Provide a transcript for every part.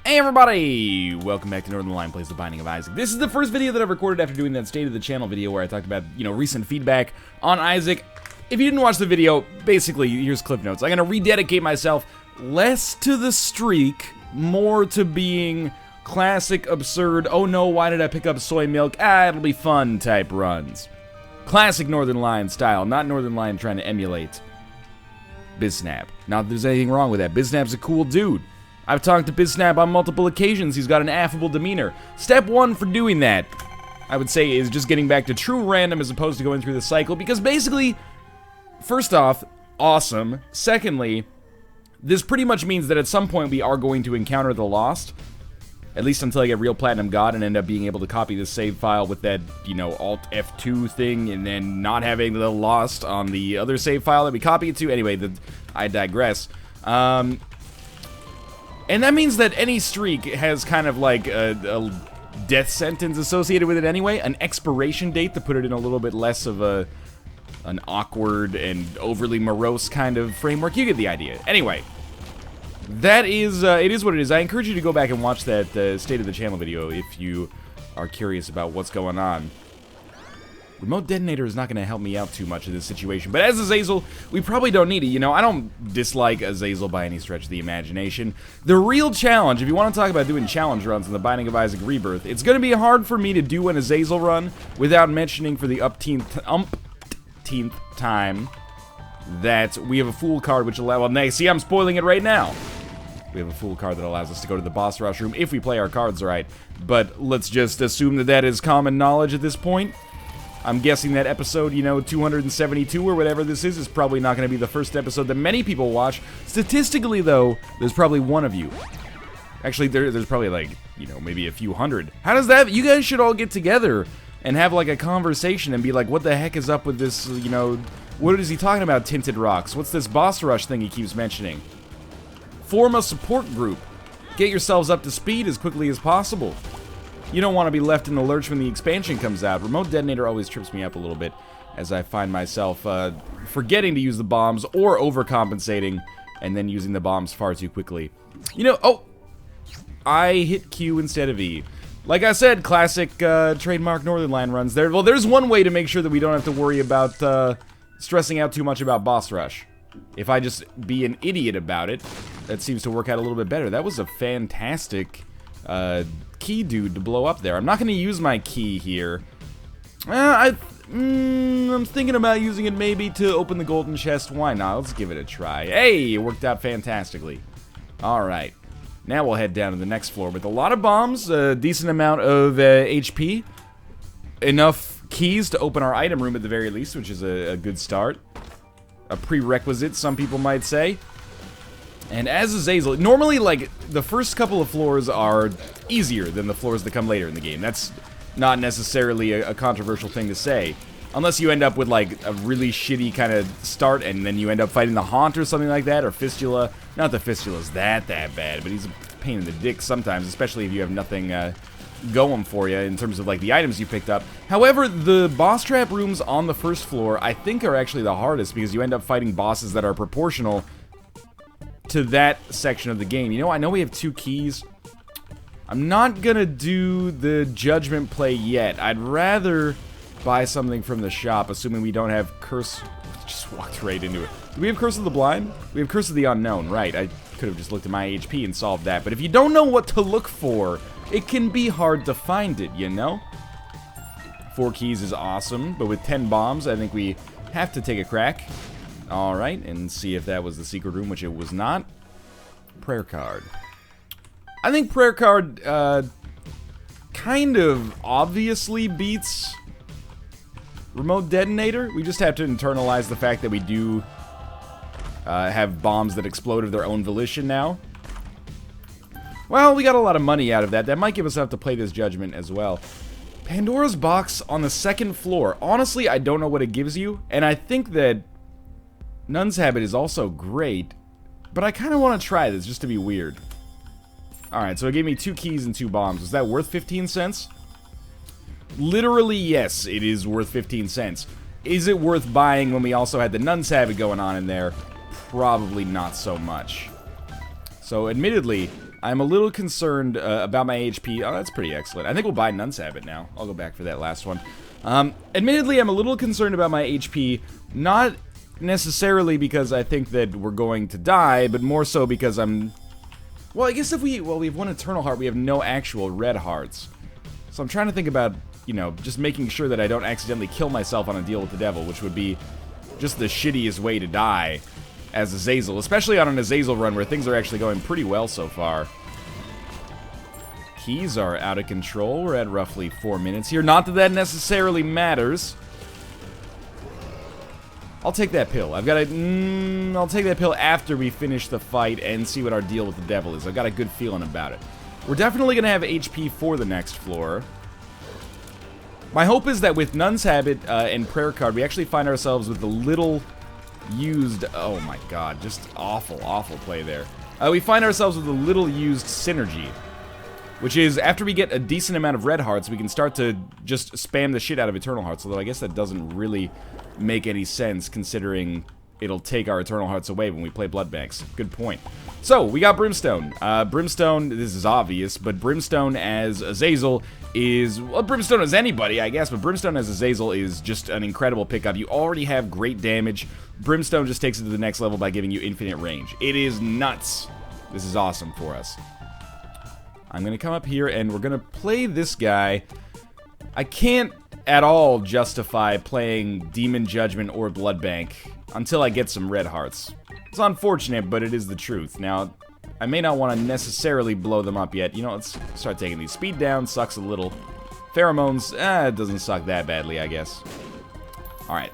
Hey everybody! Welcome back to Northern Lion Plays The Binding of Isaac. This is the first video that I've recorded after doing that State of the Channel video where I talked about, recent feedback on Isaac. If you didn't watch the video, basically, here's clip notes. I'm gonna rededicate myself less to the streak, more to being classic, absurd, oh no, why did I pick up soy milk? It'll be fun type runs. Classic Northern Lion style, not Northern Lion trying to emulate Biznap. Not that there's anything wrong with that. Biznap's a cool dude. I've talked to Biznap on multiple occasions. He's got an affable demeanor. Step one for doing that, I would say, is just getting back to true random as opposed to going through the cycle, because basically, first off, awesome. Secondly, this pretty much means that at some point we are going to encounter the Lost, at least until I get Real Platinum God and end up being able to copy the save file with that, Alt F2 thing, and then not having the Lost on the other save file that we copy it to. Anyway, I digress. And that means that any streak has kind of like a death sentence associated with it anyway, an expiration date to put it in a little bit less of an awkward and overly morose kind of framework. You get the idea. Anyway, that is, it is what it is. I encourage you to go back and watch that State of the Channel video if you are curious about what's going on. Remote Detonator is not going to help me out too much in this situation, but as Azazel, we probably don't need it. I don't dislike Azazel by any stretch of the imagination. The real challenge, if you want to talk about doing challenge runs in the Binding of Isaac Rebirth, it's going to be hard for me to do an Azazel run without mentioning for the umpteenth time that we have a Fool card which allows... Well, see, I'm spoiling it right now. We have a Fool card that allows us to go to the boss rush room if we play our cards right, but let's just assume that that is common knowledge at this point. I'm guessing that episode, 272 or whatever this is probably not going to be the first episode that many people watch. Statistically, though, there's probably one of you. Actually, there's probably, like, maybe a few hundred. How does that... You guys should all get together and have, like, a conversation and be like, what the heck is up with this, What is he talking about, Tinted Rocks? What's this boss rush thing he keeps mentioning? Form a support group. Get yourselves up to speed as quickly as possible. You don't want to be left in the lurch when the expansion comes out. Remote Detonator always trips me up a little bit as I find myself forgetting to use the bombs or overcompensating and then using the bombs far too quickly. Oh! I hit Q instead of E. Like I said, classic trademark Northern Lion runs there. Well, there's one way to make sure that we don't have to worry about stressing out too much about boss rush. If I just be an idiot about it, that seems to work out a little bit better. That was a fantastic... key dude to blow up there. I'm not going to use my key here. I'm thinking about using it maybe to open the golden chest. Why not? Let's give it a try. Hey, it worked out fantastically. Alright. Now we'll head down to the next floor with a lot of bombs, a decent amount of HP, enough keys to open our item room at the very least, which is a good start. A prerequisite, some people might say. And as Azazel, normally, like, the first couple of floors are easier than the floors that come later in the game. That's not necessarily a controversial thing to say. Unless you end up with, like, a really shitty kind of start, and then you end up fighting the Haunt or something like that, or Fistula. Not that Fistula's that bad, but he's a pain in the dick sometimes, especially if you have nothing going for you in terms of, like, the items you picked up. However, the boss trap rooms on the first floor, I think, are actually the hardest, because you end up fighting bosses that are proportional to that section of the game. I know we have 2 keys. I'm not gonna do the judgment play yet. I'd rather buy something from the shop, assuming we don't have Curse... Just walked right into it. Do we have Curse of the Blind? We have Curse of the Unknown, right. I could have just looked at my HP and solved that. But if you don't know what to look for, it can be hard to find it, 4 keys is awesome, but with 10 bombs, I think we have to take a crack. Alright, and see if that was the secret room, which it was not. Prayer card. I think prayer card, kind of obviously beats Remote Detonator. We just have to internalize the fact that we do have bombs that explode of their own volition now. Well, we got a lot of money out of that. That might give us enough to play this judgment as well. Pandora's box on the second floor. Honestly, I don't know what it gives you, and I think that Nun's Habit is also great, but I kind of want to try this just to be weird. Alright, so it gave me 2 keys and 2 bombs. Was that worth 15 cents? Literally, yes, it is worth 15 cents. Is it worth buying when we also had the Nun's Habit going on in there? Probably not so much. So, admittedly, I'm a little concerned about my HP. Oh, that's pretty excellent. I think we'll buy Nun's Habit now. I'll go back for that last one. Admittedly, I'm a little concerned about my HP, not necessarily because I think that we're going to die, but more so because I'm... Well, I guess if we have one Eternal Heart, we have no actual red hearts. So I'm trying to think about, you know, just making sure that I don't accidentally kill myself on a deal with the devil, which would be just the shittiest way to die as Azazel, especially on an Azazel run where things are actually going pretty well so far. Keys are out of control. We're at roughly 4 minutes here. Not that that necessarily matters. I'll take that pill. I've got to... I'll take that pill after we finish the fight and see what our deal with the devil is. I've got a good feeling about it. We're definitely going to have HP for the next floor. My hope is that with Nun's Habit and Prayer Card, we actually find ourselves with a little used... Oh my god, just awful, awful play there. We find ourselves with a little used Synergy. Which is, after we get a decent amount of red hearts, we can start to just spam the shit out of Eternal Hearts. Although I guess that doesn't really make any sense, considering it'll take our Eternal Hearts away when we play Blood Banks. Good point. So, we got Brimstone. Brimstone, this is obvious, but Brimstone as Azazel is... Well, Brimstone as anybody, I guess, but Brimstone as Azazel is just an incredible pickup. You already have great damage. Brimstone just takes it to the next level by giving you infinite range. It is nuts. This is awesome for us. I'm going to come up here and we're going to play this guy. I can't at all justify playing Demon Judgment or Blood Bank until I get some red hearts. It's unfortunate, but it is the truth. Now, I may not want to necessarily blow them up yet. You know, let's start taking these. Speed down sucks a little. Pheromones, it doesn't suck that badly, I guess. Alright.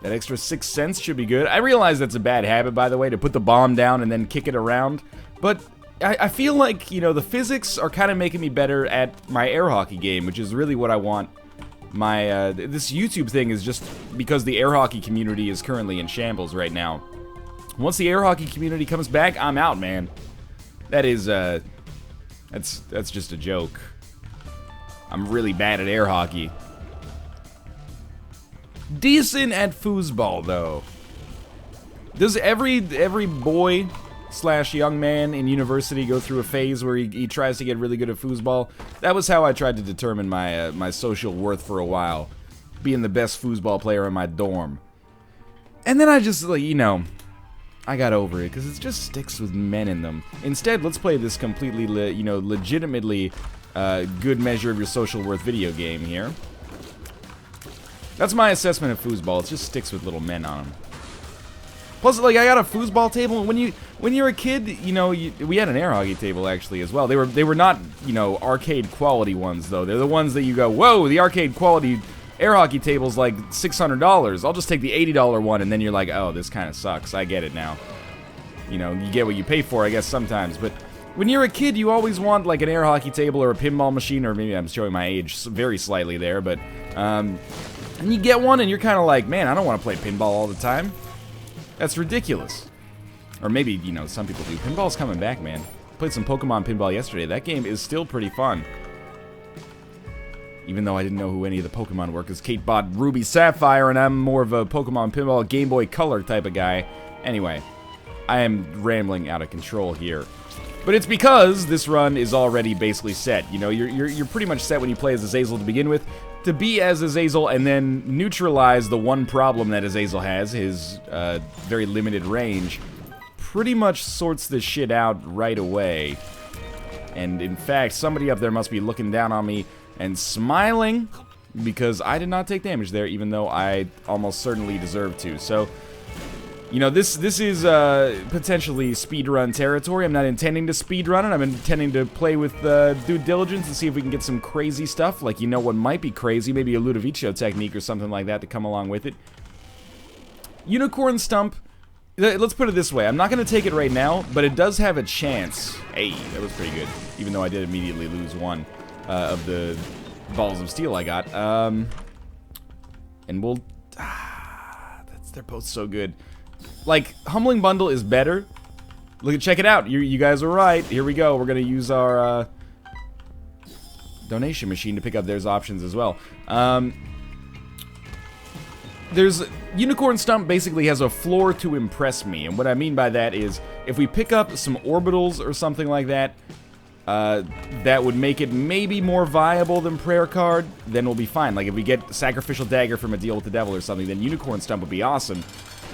That extra 6 cents should be good. I realize that's a bad habit, by the way, to put the bomb down and then kick it around. But I feel like, you know, the physics are kind of making me better at my air hockey game, which is really what I want. My, this YouTube thing is just because the air hockey community is currently in shambles right now. Once the air hockey community comes back, I'm out, man. That is, that's just a joke. I'm really bad at air hockey. Decent at foosball, though. Does every boy / young man in university go through a phase where he tries to get really good at foosball? That was how I tried to determine my my social worth for a while, being the best foosball player in my dorm. And then I just, like, you know, I got over it because it just sticks with men in them. Instead, let's play this completely, legitimately good measure of your social worth video game here. That's my assessment of foosball. It just sticks with little men on them. Plus, like, I got a foosball table. When you're a kid, you know, we had an air hockey table actually as well. They were not, you know, arcade quality ones though. They're the ones that you go, whoa, the arcade quality air hockey table's like $600. I'll just take the $80 one, and then you're like, oh, this kind of sucks. I get it now. You know, you get what you pay for, I guess, sometimes. But when you're a kid, you always want like an air hockey table or a pinball machine, or maybe I'm showing my age very slightly there, but and you get one, and you're kind of like, man, I don't want to play pinball all the time. That's ridiculous. Or maybe, you know, some people do. Pinball's coming back, man. Played some Pokemon Pinball yesterday. That game is still pretty fun. Even though I didn't know who any of the Pokemon were, because Kate bought Ruby Sapphire, and I'm more of a Pokemon Pinball Game Boy Color type of guy. Anyway, I am rambling out of control here. But it's because this run is already basically set. You know, you're pretty much set when you play as Azazel to begin with. To be as Azazel and then neutralize the one problem that Azazel has, his very limited range, pretty much sorts this shit out right away. And in fact, somebody up there must be looking down on me and smiling because I did not take damage there, even though I almost certainly deserved to. So, you know, this is potentially speedrun territory. I'm not intending to speedrun it. I'm intending to play with due diligence and see if we can get some crazy stuff. Like, you know what might be crazy? Maybe a Ludovico technique or something like that to come along with it. Unicorn Stump. Let's put it this way. I'm not going to take it right now, but it does have a chance. Hey, that was pretty good. Even though I did immediately lose one of the balls of steel I got. And we'll... they're both so good. Like, Humbling Bundle is better. Look, check it out. You guys are right. Here we go. We're going to use our donation machine to pick up those options as well. There's Unicorn Stump basically has a floor to impress me, and what I mean by that is if we pick up some orbitals or something like that, that would make it maybe more viable than Prayer Card, then we'll be fine. Like, if we get Sacrificial Dagger from a Deal with the Devil or something, then Unicorn Stump would be awesome.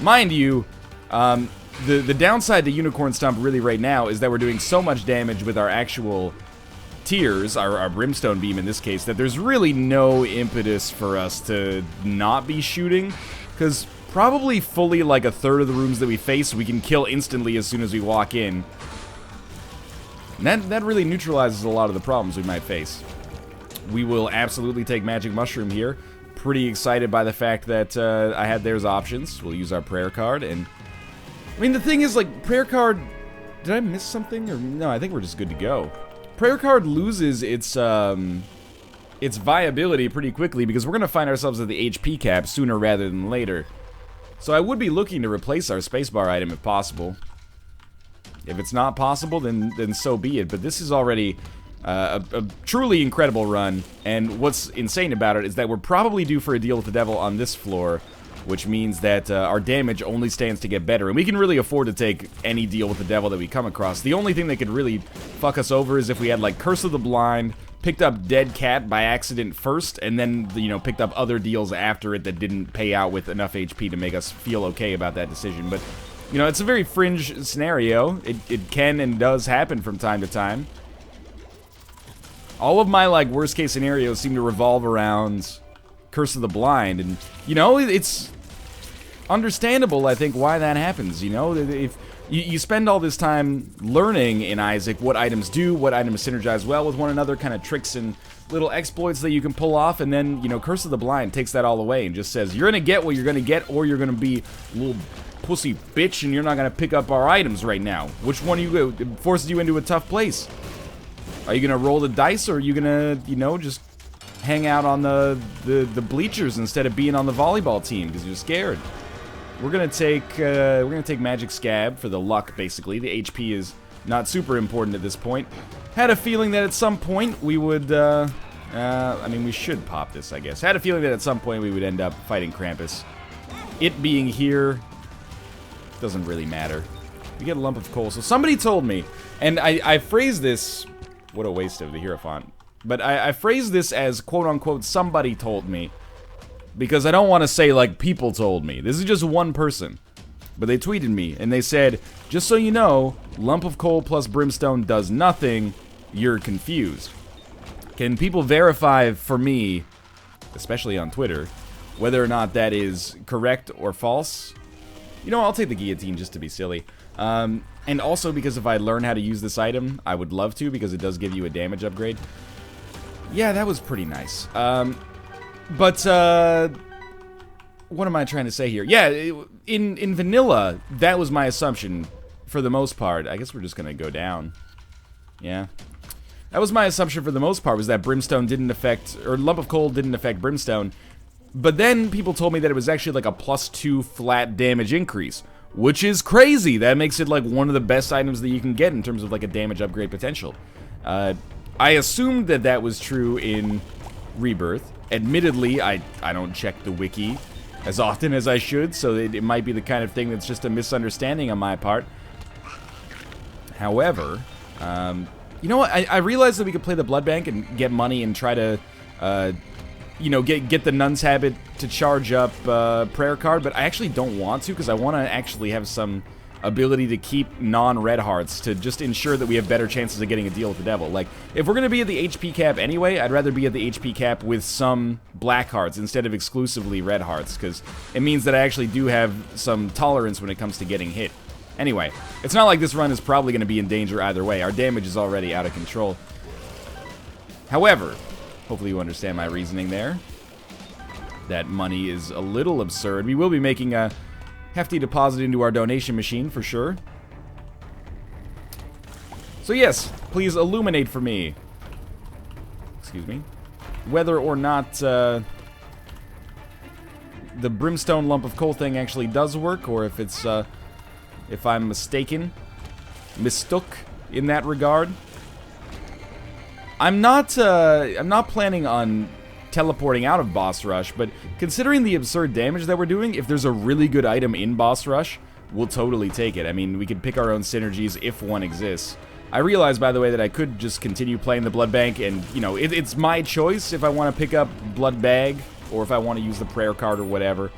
Mind you, the downside to Unicorn Stump really right now is that we're doing so much damage with our actual tiers, our Brimstone Beam in this case, that there's really no impetus for us to not be shooting, because probably fully like a third of the rooms that we face we can kill instantly as soon as we walk in. And that really neutralizes a lot of the problems we might face. We will absolutely take Magic Mushroom here. Pretty excited by the fact that I had there's options. We'll use our Prayer Card, and I mean, the thing is, like, Prayer Card, did I miss something? Or no, I think we're just good to go. Prayer Card loses its viability pretty quickly because we're going to find ourselves at the HP cap sooner rather than later. So I would be looking to replace our spacebar item if possible. If it's not possible, then so be it. But this is already a truly incredible run, and what's insane about it is that we're probably due for a Deal with the Devil on this floor, which means that our damage only stands to get better, and we can really afford to take any Deal with the Devil that we come across. The only thing that could really fuck us over is if we had, like, Curse of the Blind, picked up Dead Cat by accident first, and then, you know, picked up other deals after it that didn't pay out with enough HP to make us feel okay about that decision. But, you know, it's a very fringe scenario. It can and does happen from time to time. All of my, like, worst case scenarios seem to revolve around Curse of the Blind, and, you know, it's understandable, I think, why that happens. You know, if you spend all this time learning in Isaac what items do, what items synergize well with one another, kind of tricks and little exploits that you can pull off, and then, you know, Curse of the Blind takes that all away and just says, you're gonna get what you're gonna get, or you're gonna be a little pussy bitch and you're not gonna pick up our items right now. Which one it forces you into a tough place? Are you gonna roll the dice, or are you gonna, you know, just hang out on the bleachers instead of being on the volleyball team because you're scared? We're gonna take Magic Scab for the luck, basically. The HP is not super important at this point. Had a feeling that at some point we would, I mean, we should pop this, I guess. Had a feeling that at some point we would end up fighting Krampus. It being here doesn't really matter. We get a lump of coal. So somebody told me, and I phrased this, what a waste of the Hierophant. But I phrase this as, quote-unquote, somebody told me, because I don't want to say, like, people told me. This is just one person. But they tweeted me, and they said, just so you know, lump of coal plus brimstone does nothing, you're confused. Can people verify for me, especially on Twitter, whether or not that is correct or false? You know, I'll take the guillotine just to be silly. And also because if I learn how to use this item, I would love to, because it does give you a damage upgrade. Yeah, that was pretty nice. But what am I trying to say here? Yeah, in vanilla, that was my assumption for the most part. I guess we're just gonna go down. Yeah. That was my assumption for the most part, was that Brimstone didn't affect, or Lump of Coal didn't affect Brimstone. But then people told me that it was actually like a +2 flat damage increase, which is crazy. That makes it like one of the best items that you can get in terms of like a damage upgrade potential. I assumed that that was true in Rebirth. Admittedly, I don't check the wiki as often as I should, so it might be the kind of thing that's just a misunderstanding on my part. However, you know what? I realized that we could play the Blood Bank and get money and try to, you know, get the Nun's Habit to charge up Prayer Card, but I actually don't want to, because I want to actually have some ability to keep non-red hearts to just ensure that we have better chances of getting a deal with the devil. Like, if we're going to be at the HP cap anyway, I'd rather be at the HP cap with some black hearts instead of exclusively red hearts, because it means that I actually do have some tolerance when it comes to getting hit. Anyway, it's not like this run is probably going to be in danger either way. Our damage is already out of control. However, hopefully you understand my reasoning there. That money is a little absurd. We will be making a hefty deposit into our donation machine for sure. So yes, please illuminate for me, excuse me, whether or not the Brimstone Lump of Coal thing actually does work, or if it's if I'm mistook in that regard. I'm not planning on teleporting out of Boss Rush, but considering the absurd damage that we're doing, if there's a really good item in Boss Rush, we'll totally take it. I mean, we could pick our own synergies if one exists. I realize, by the way, that I could just continue playing the Blood Bank, and, you know, it's my choice if I want to pick up Blood Bag, or if I want to use the prayer card or whatever.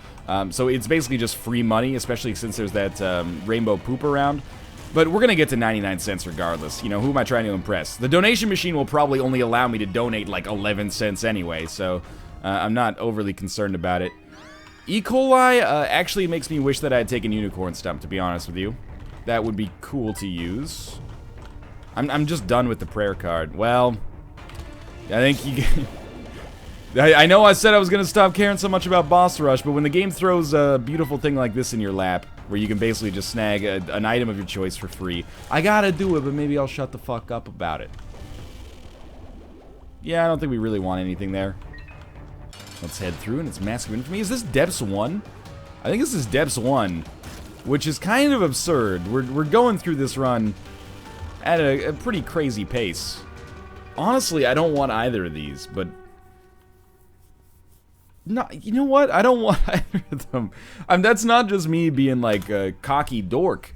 So it's basically just free money, especially since there's that rainbow poop around. But we're going to get to 99 cents regardless. You know, who am I trying to impress? The donation machine will probably only allow me to donate like 11 cents anyway, so I'm not overly concerned about it. E. coli actually makes me wish that I had taken Unicorn Stump, to be honest with you. That would be cool to use. I'm just done with the prayer card. Well, I think you... I know I said I was going to stop caring so much about boss rush, but when the game throws a beautiful thing like this in your lap, where you can basically just snag an item of your choice for free, I gotta do it, but maybe I'll shut the fuck up about it. Yeah, I don't think we really want anything there. Let's head through, and it's Mask of Infamy. Is this Depths 1? I think this is Depths 1, which is kind of absurd. We're going through this run at a pretty crazy pace. Honestly, I don't want either of these, but... No, you know what? I don't want either of them. That's not just me being like a cocky dork.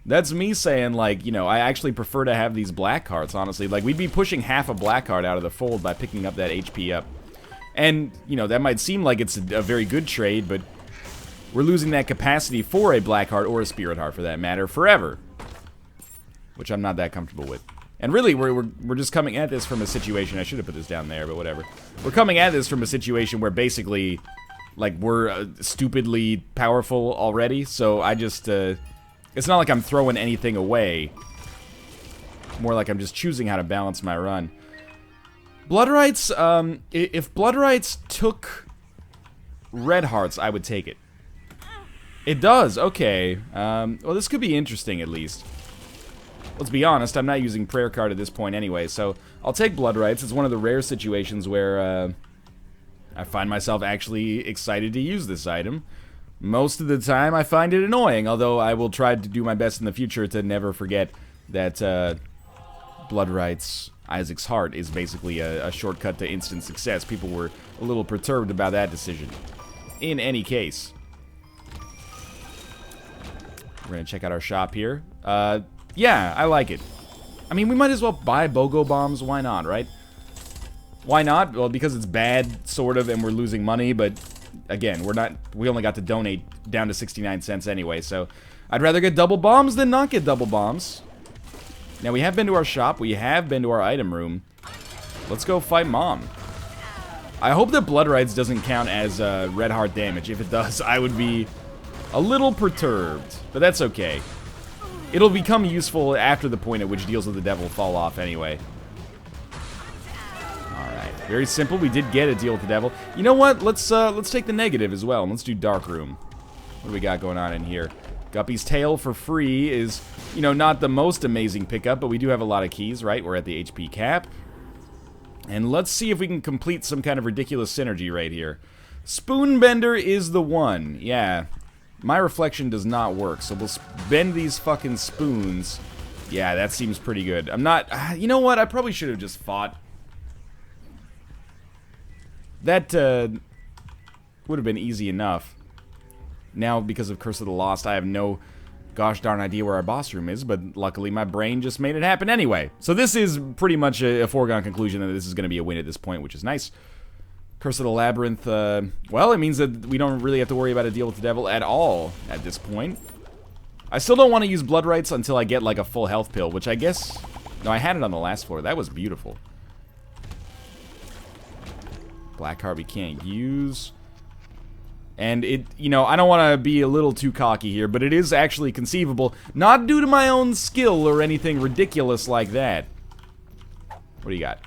That's me saying, like, you know, I actually prefer to have these black hearts, honestly. Like, we'd be pushing half a black heart out of the fold by picking up that HP up. And, you know, that might seem like it's a very good trade, but we're losing that capacity for a black heart, or a spirit heart for that matter, forever. Which I'm not that comfortable with. And really, we're just coming at this from a situation... I should have put this down there, but whatever. We're coming at this from a situation where basically, like, we're stupidly powerful already. So I just... it's not like I'm throwing anything away. More like I'm just choosing how to balance my run. Blood Rights, if Blood Rights took red hearts, I would take it. It does, okay. Well, this could be interesting, at least. Let's be honest, I'm not using prayer card at this point anyway, so I'll take Blood Rights. It's one of the rare situations where I find myself actually excited to use this item. Most of the time, I find it annoying, although I will try to do my best in the future to never forget that Blood Rights, Isaac's Heart, is basically a shortcut to instant success. People were a little perturbed about that decision. In any case. We're going to check out our shop here. Yeah, I like it. I mean, we might as well buy BOGO bombs. Why not, right? Why not? Well, because it's bad, sort of, and we're losing money, but again, we only got to donate down to 69 cents anyway, so I'd rather get double bombs than not get double bombs. Now, we have been to our shop. We have been to our item room. Let's go fight Mom. I hope that Blood Rights doesn't count as red heart damage. If it does, I would be a little perturbed, but that's okay. It'll become useful after the point at which deals with the devil fall off anyway. Alright, very simple. We did get a deal with the devil. You know what? Let's take the negative as well, and let's do Dark Room. What do we got going on in here? Guppy's Tail for free is, you know, not the most amazing pickup, but we do have a lot of keys, right? We're at the HP cap. And let's see if we can complete some kind of ridiculous synergy right here. Spoonbender is the one. Yeah. My reflection does not work, so we'll bend these fucking spoons. Yeah, that seems pretty good. I'm not... you know what? I probably should have just fought. That would have been easy enough. Now, because of Curse of the Lost, I have no gosh darn idea where our boss room is, but luckily my brain just made it happen anyway. So this is pretty much a foregone conclusion that this is going to be a win at this point, which is nice. Curse of the Labyrinth, well, it means that we don't really have to worry about a deal with the devil at all at this point. I still don't want to use Blood Rights until I get, like, a full health pill, which I guess... No, I had it on the last floor. That was beautiful. Black heart we can't use. And it, you know, I don't want to be a little too cocky here, but it is actually conceivable, not due to my own skill or anything ridiculous like that. What do you got?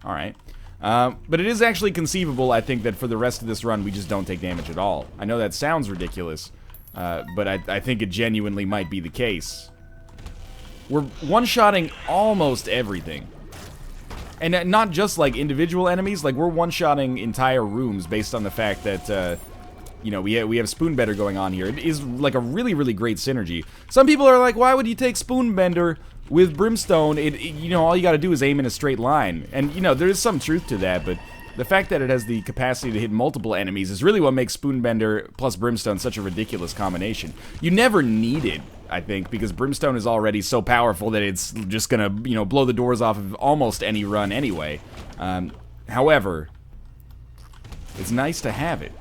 Alright. But it is actually conceivable, I think, that for the rest of this run, we just don't take damage at all. I know that sounds ridiculous, but I think it genuinely might be the case. We're one-shotting almost everything. And not just, like, individual enemies, like, we're one-shotting entire rooms based on the fact that, you know, we have Spoonbender going on here. It is, like, a really, really great synergy. Some people are like, why would you take Spoonbender with Brimstone? You know, all you gotta do is aim in a straight line. And, you know, there is some truth to that, but The fact that it has the capacity to hit multiple enemies is really what makes Spoonbender plus Brimstone such a ridiculous combination. You never need it, I think, because Brimstone is already so powerful that it's just gonna, you know, blow the doors off of almost any run anyway. However, it's nice to have it.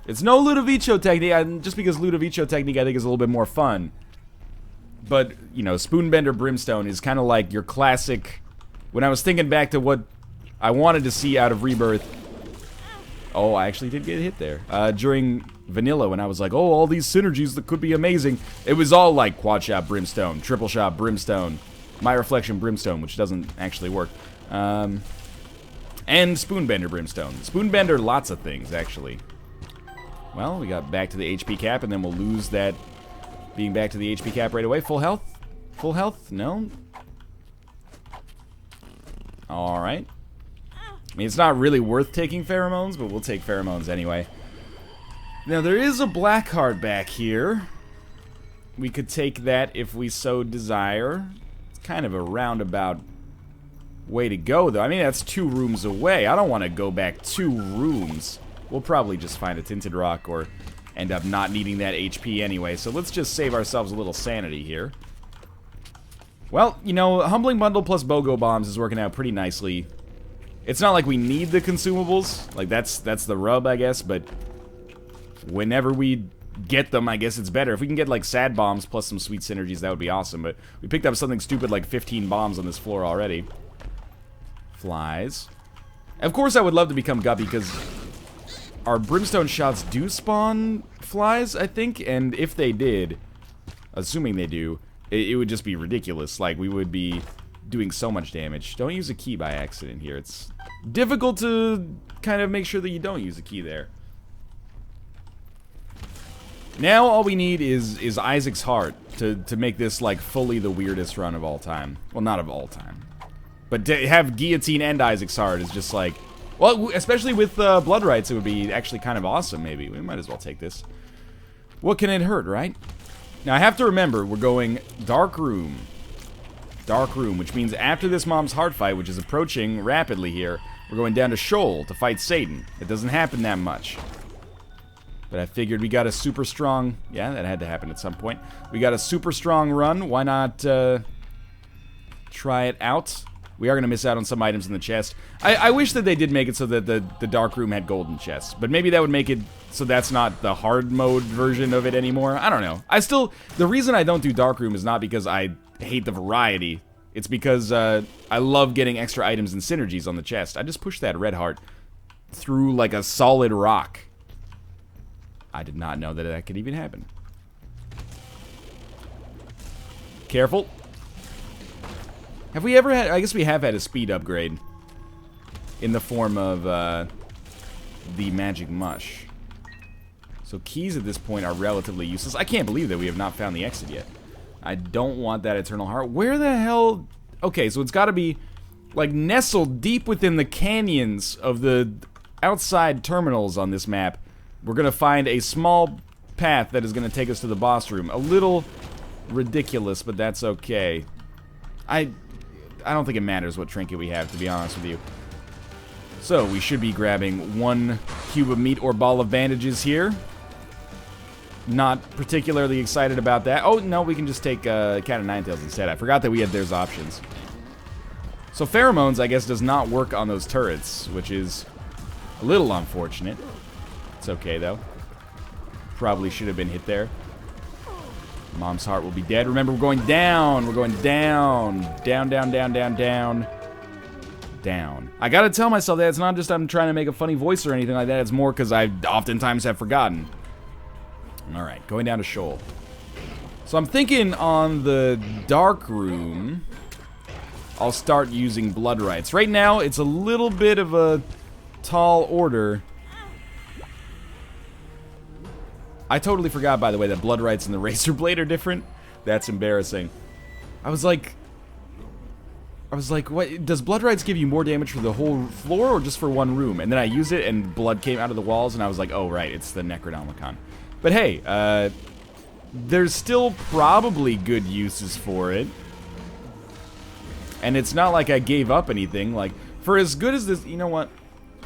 It's no Ludovico technique, just because Ludovico technique I think is a little bit more fun. But, you know, Spoonbender Brimstone is kind of like your classic... When I was thinking back to what I wanted to see out of Rebirth... Oh, I actually did get hit there. During Vanilla, when I was like, oh, all these synergies that could be amazing. It was all like Quad Shot Brimstone, Triple Shot Brimstone, My Reflection Brimstone, which doesn't actually work. And Spoonbender Brimstone. Spoonbender, lots of things, actually. Well, we got back to the HP cap, and then we'll lose that being back to the HP cap right away. Full health? Full health? No? Alright. I mean, it's not really worth taking pheromones, but we'll take pheromones anyway. Now, there is a black heart back here. We could take that if we so desire. It's kind of a roundabout way to go, though. I mean, that's 2 rooms away. I don't want to go back 2 rooms. We'll probably just find a Tinted Rock or end up not needing that HP anyway, so let's just save ourselves a little sanity here. Well, you know, Humbling Bundle plus BOGO Bombs is working out pretty nicely. It's not like we need the consumables, like that's the rub, I guess, but whenever we get them, I guess it's better. If we can get like Sad Bombs plus some sweet synergies, that would be awesome, but we picked up something stupid like 15 bombs on this floor already. Flies. Of course I would love to become Guppy, because our Brimstone shots do spawn flies, I think, and if they did, assuming they do, it would just be ridiculous. Like, we would be doing so much damage. Don't use a key by accident here. It's difficult to kind of make sure that you don't use a key there. Now all we need is Isaac's Heart to make this, like, fully the weirdest run of all time. Well, not of all time. But to have Guillotine and Isaac's Heart is just like... Well, especially with Blood Rights, it would be actually kind of awesome, maybe. We might as well take this. What can it hurt, right? Now, I have to remember, we're going Dark Room. Dark Room, which means after this Mom's Heart fight, which is approaching rapidly here, we're going down to Shoal to fight Satan. It doesn't happen that much. But I figured we got a super strong... Yeah, that had to happen at some point. We got a super strong run. Why not try it out? We are going to miss out on some items in the chest. I wish that they did make it so that the Dark Room had golden chests. But maybe that would make it so that's not the hard mode version of it anymore. I don't know. The reason I don't do Dark Room is not because I hate the variety. It's because I love getting extra items and synergies on the chest. I just pushed that red heart through like a solid rock. I did not know that that could even happen. Careful. Have we ever had... I guess we have had a speed upgrade. In the form of, the Magic Mush. So keys at this point are relatively useless. I can't believe that we have not found the exit yet. I don't want that Eternal Heart. Where the hell... Okay, so it's gotta be, like, nestled deep within the canyons of the outside terminals on this map. We're gonna find a small path that is gonna take us to the boss room. A little ridiculous, but that's okay. I don't think it matters what trinket we have, to be honest with you. So, we should be grabbing 1 cube of meat or ball of bandages here. Not particularly excited about that. Oh, no, we can just take Cat of Nine Tails instead. I forgot that we had those options. So, Pheromones, I guess, does not work on those turrets, which is a little unfortunate. It's okay, though. Probably should have been hit there. Mom's Heart will be dead. Remember, we're going down. We're going down. Down, down, down, down, down. Down. I gotta tell myself that it's not just I'm trying to make a funny voice or anything like that. It's more because I oftentimes have forgotten. Alright, going down to Shoal. So I'm thinking on the Dark Room, I'll start using Blood Rights. Right now, it's a little bit of a tall order. I totally forgot, by the way, that Blood Rights and the Razor Blade are different. That's embarrassing. I was like, what? Does Blood Rights give you more damage for the whole floor or just for one room? And then I used it and blood came out of the walls and I was like, oh, right, it's the Necronomicon. But hey, there's still probably good uses for it. And it's not like I gave up anything. Like, for as good as this, you know what?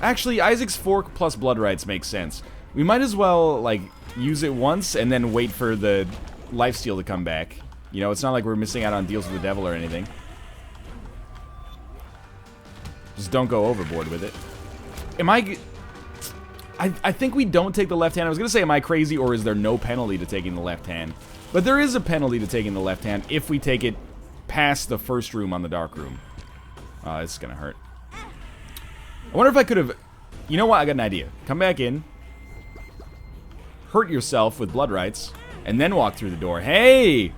Actually, Isaac's Fork plus Blood Rights makes sense. We might as well, like, use it once and then wait for the lifesteal to come back. You know, it's not like we're missing out on deals with the devil or anything. Just don't go overboard with it. Am I think we don't take the left hand. I was going to say, am I crazy, or is there no penalty to taking the left hand? But there is a penalty to taking the left hand if we take it past the first room on the dark room. This is going to hurt. I wonder if I could have... You know what? I got an idea. Come back in. Hurt yourself with Blood Rights. And then walk through the door. Hey!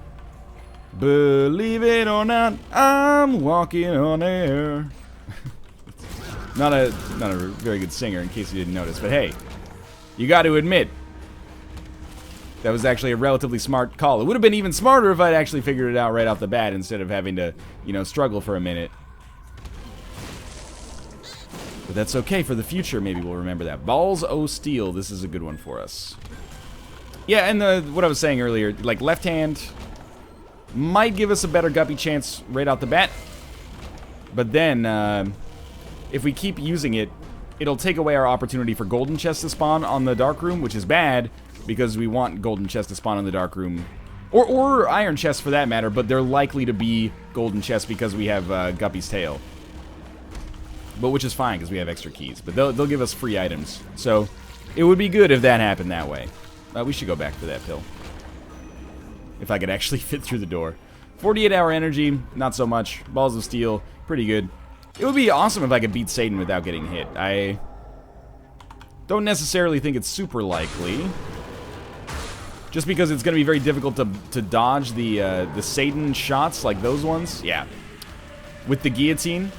Believe it or not, I'm walking on air. Not a very good singer, in case you didn't notice. But hey, you got to admit, that was actually a relatively smart call. It would have been even smarter if I'd actually figured it out right off the bat instead of having to, you know, struggle for a minute. But that's okay for the future. Maybe we'll remember that. Balls o' Steel. This is a good one for us. Yeah, and what I was saying earlier, like left hand might give us a better guppy chance right out the bat. But then, if we keep using it, it'll take away our opportunity for golden chest to spawn on the dark room, which is bad because we want golden chest to spawn on the dark room, or iron chest for that matter. But they're likely to be golden chests because we have Guppy's tail, but which is fine because we have extra keys. But they'll give us free items, so it would be good if that happened that way. We should go back for that pill if I could actually fit through the door. 48-hour energy, not so much. Balls of Steel, pretty good. It would be awesome if I could beat Satan without getting hit. I don't necessarily think it's super likely, just because it's going to be very difficult to dodge the Satan shots like those ones. Yeah, with the Guillotine.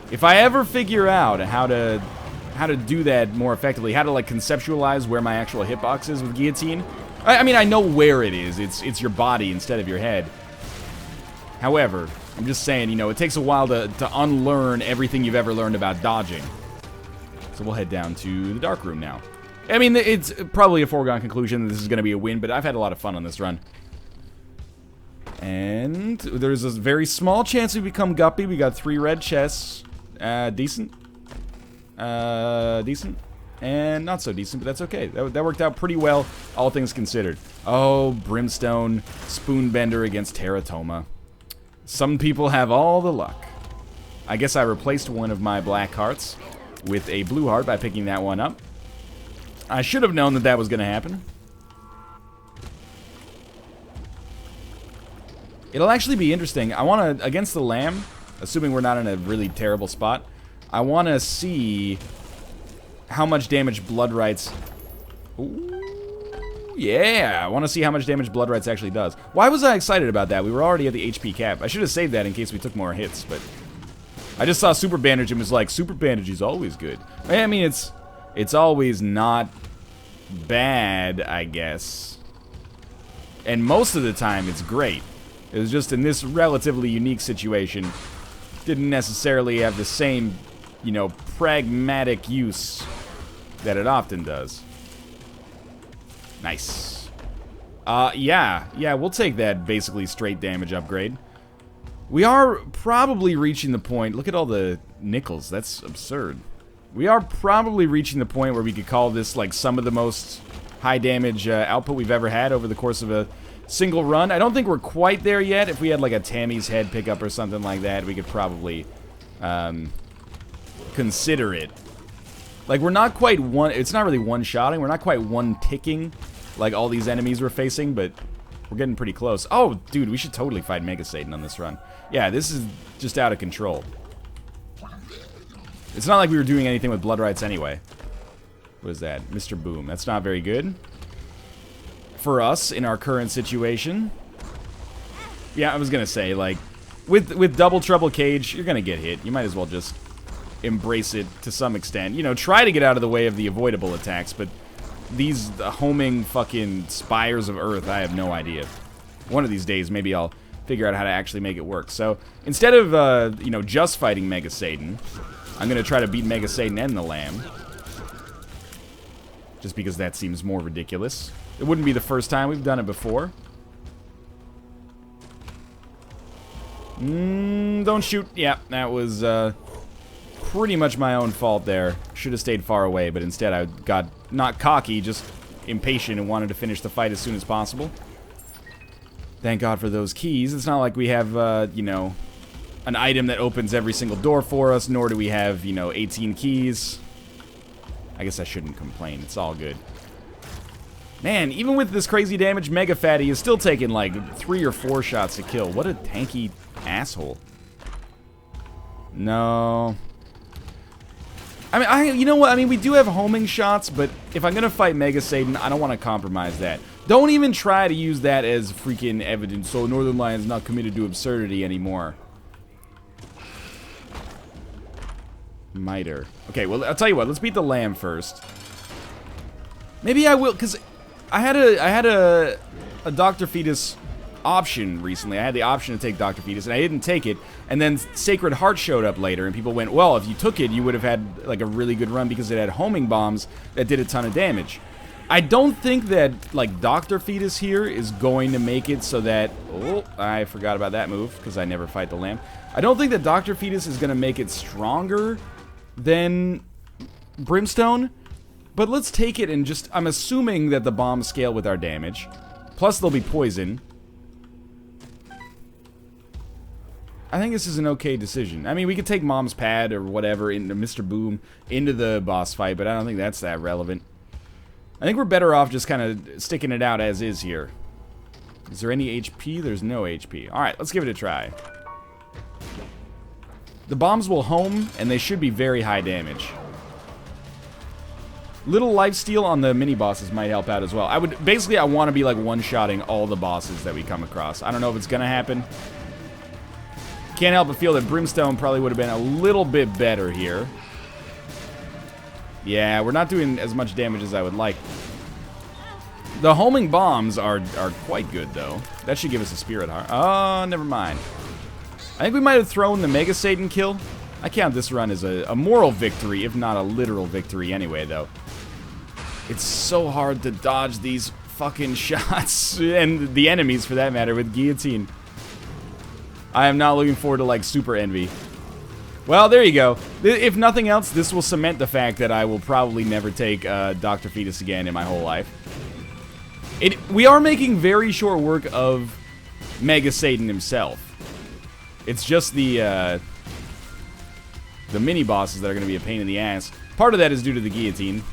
If I ever figure out how to do that more effectively, how to like conceptualize where my actual hitbox is with Guillotine. I mean, I know where it is. It's your body instead of your head. However, I'm just saying, you know, it takes a while to unlearn everything you've ever learned about dodging. So we'll head down to the dark room now. I mean, it's probably a foregone conclusion that this is going to be a win, but I've had a lot of fun on this run. And there's a very small chance we become Guppy. We got 3 red chests. Decent. Decent. And not so decent, but that's okay. That worked out pretty well, all things considered. Oh, Brimstone, Spoonbender against Teratoma. Some people have all the luck. I guess I replaced one of my black hearts with a blue heart by picking that one up. I should have known that that was going to happen. It'll actually be interesting. I want to, against the lamb, assuming we're not in a really terrible spot, I want to see how much damage Blood Rights... Ooh. Yeah, I want to see how much damage Blood Rights actually does. Why was I excited about that? We were already at the HP cap. I should have saved that in case we took more hits, but... I just saw Super Bandage and was like, Super Bandage is always good. I mean, it's always not bad, I guess. And most of the time, it's great. It was just in this relatively unique situation, didn't necessarily have the same, you know, pragmatic use that it often does. Nice. Yeah, we'll take that basically straight damage upgrade. We are probably reaching the point... Look at all the nickels. That's absurd. We are probably reaching the point where we could call this like some of the most high damage output we've ever had over the course of a single run. I don't think we're quite there yet. If we had like a Tammy's Head pickup or something like that, we could probably consider it. Like, we're not quite it's not really one-shotting. We're not quite one-ticking like all these enemies we're facing, but we're getting pretty close. Oh, dude, we should totally fight Mega Satan on this run. Yeah, this is just out of control. It's not like we were doing anything with Blood Rights anyway. What is that? Mr. Boom. That's not very good for us in our current situation. Yeah, I was gonna say, like, with Double Trouble Cage, you're gonna get hit. You might as well just embrace it to some extent. You know, try to get out of the way of the avoidable attacks, but these homing fucking spires of earth, I have no idea. One of these days, maybe I'll figure out how to actually make it work. So, instead of, you know, just fighting Mega Satan, I'm gonna try to beat Mega Satan and the Lamb. Just because that seems more ridiculous. It wouldn't be the first time. We've done it before. Don't shoot. Yeah, that was, pretty much my own fault there. Should have stayed far away, but instead I got not cocky, just impatient and wanted to finish the fight as soon as possible. Thank God for those keys. It's not like we have, you know, an item that opens every single door for us, nor do we have, you know, 18 keys. I guess I shouldn't complain. It's all good. Man, even with this crazy damage, Mega Fatty is still taking, like, 3 or 4 shots to kill. What a tanky asshole. No. I mean, you know what? I mean, we do have homing shots, but if I'm gonna fight Mega Satan, I don't want to compromise that. Don't even try to use that as freaking evidence, so Northern Lion's not committed to absurdity anymore. Miter. Okay, well, I'll tell you what. Let's beat the lamb first. Maybe I will, because I had a Dr. Fetus option recently. I had the option to take Dr. Fetus, and I didn't take it. And then Sacred Heart showed up later, and people went, well, if you took it, you would have had, like, a really good run because it had homing bombs that did a ton of damage. I don't think that, like, Dr. Fetus here is going to make it so that... Oh, I forgot about that move, because I never fight the lamb. I don't think that Dr. Fetus is going to make it stronger than Brimstone, but let's take it and just... I'm assuming that the bombs scale with our damage. Plus, there'll be poison. I think this is an okay decision. I mean, we could take Mom's Pad or whatever into Mr. Boom into the boss fight, but I don't think that's that relevant. I think we're better off just kind of sticking it out as is here. Is there any HP? There's no HP. Alright, let's give it a try. The bombs will home, and they should be very high damage. Little lifesteal on the mini-bosses might help out as well. I want to be, like, one-shotting all the bosses that we come across. I don't know if it's gonna happen. Can't help but feel that Brimstone probably would have been a little bit better here. Yeah, we're not doing as much damage as I would like. The homing bombs are quite good, though. That should give us a Spirit Heart. Oh, never mind. I think we might have thrown the Mega Satan kill. I count this run as a moral victory, if not a literal victory anyway, though. It's so hard to dodge these fucking shots, and the enemies, for that matter, with Guillotine. I am not looking forward to, like, Super Envy. Well, there you go. If nothing else, this will cement the fact that I will probably never take Dr. Fetus again in my whole life. We are making very short work of Mega Satan himself. It's just the mini-bosses that are going to be a pain in the ass. Part of that is due to the Guillotine.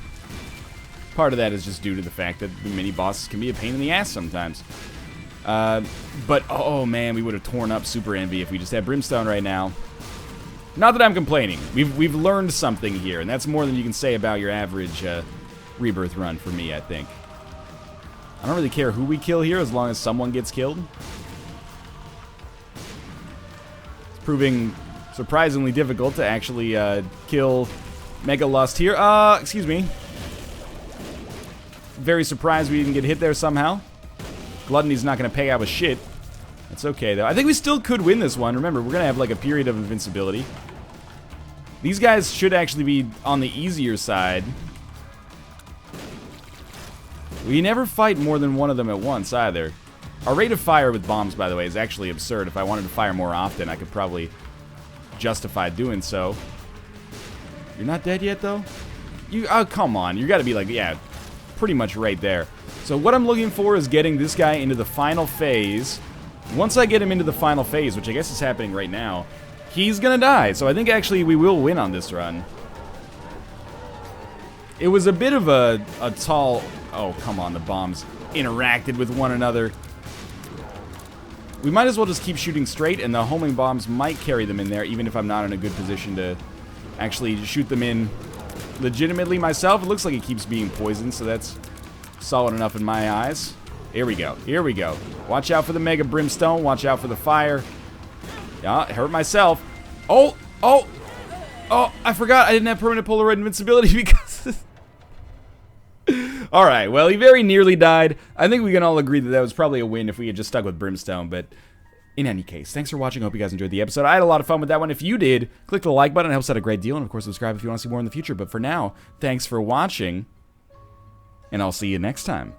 Part of that is just due to the fact that the mini-bosses can be a pain in the ass sometimes. But, oh man, we would have torn up Super Envy if we just had Brimstone right now. Not that I'm complaining. We've learned something here, and that's more than you can say about your average Rebirth run for me, I think. I don't really care who we kill here as long as someone gets killed. It's proving surprisingly difficult to actually kill Mega Lust here. Excuse me. Very surprised we didn't get hit there somehow. Gluttony's not going to pay out a shit. That's okay, though. I think we still could win this one. Remember, we're going to have, like, a period of invincibility. These guys should actually be on the easier side. We never fight more than one of them at once, either. Our rate of fire with bombs, by the way, is actually absurd. If I wanted to fire more often, I could probably justify doing so. You're not dead yet, though? Oh, come on. You got to be, like, yeah, pretty much right there. So what I'm looking for is getting this guy into the final phase. Once I get him into the final phase, which I guess is happening right now, he's gonna die. So I think actually we will win on this run. It was a bit of a tall... Oh, come on, the bombs interacted with one another. We might as well just keep shooting straight, and the homing bombs might carry them in there, even if I'm not in a good position to actually shoot them in legitimately myself. It looks like it keeps being poisoned, so that's solid enough in my eyes. Here we go. Here we go. Watch out for the Mega Brimstone. Watch out for the fire. Yeah, hurt myself. Oh, oh, oh, I forgot I didn't have permanent Polaroid invincibility because... Alright, well, he very nearly died. I think we can all agree that that was probably a win if we had just stuck with Brimstone, but in any case, thanks for watching. I hope you guys enjoyed the episode. I had a lot of fun with that one. If you did, click the like button. It helps out a great deal. And, of course, subscribe if you want to see more in the future. But for now, thanks for watching, and I'll see you next time.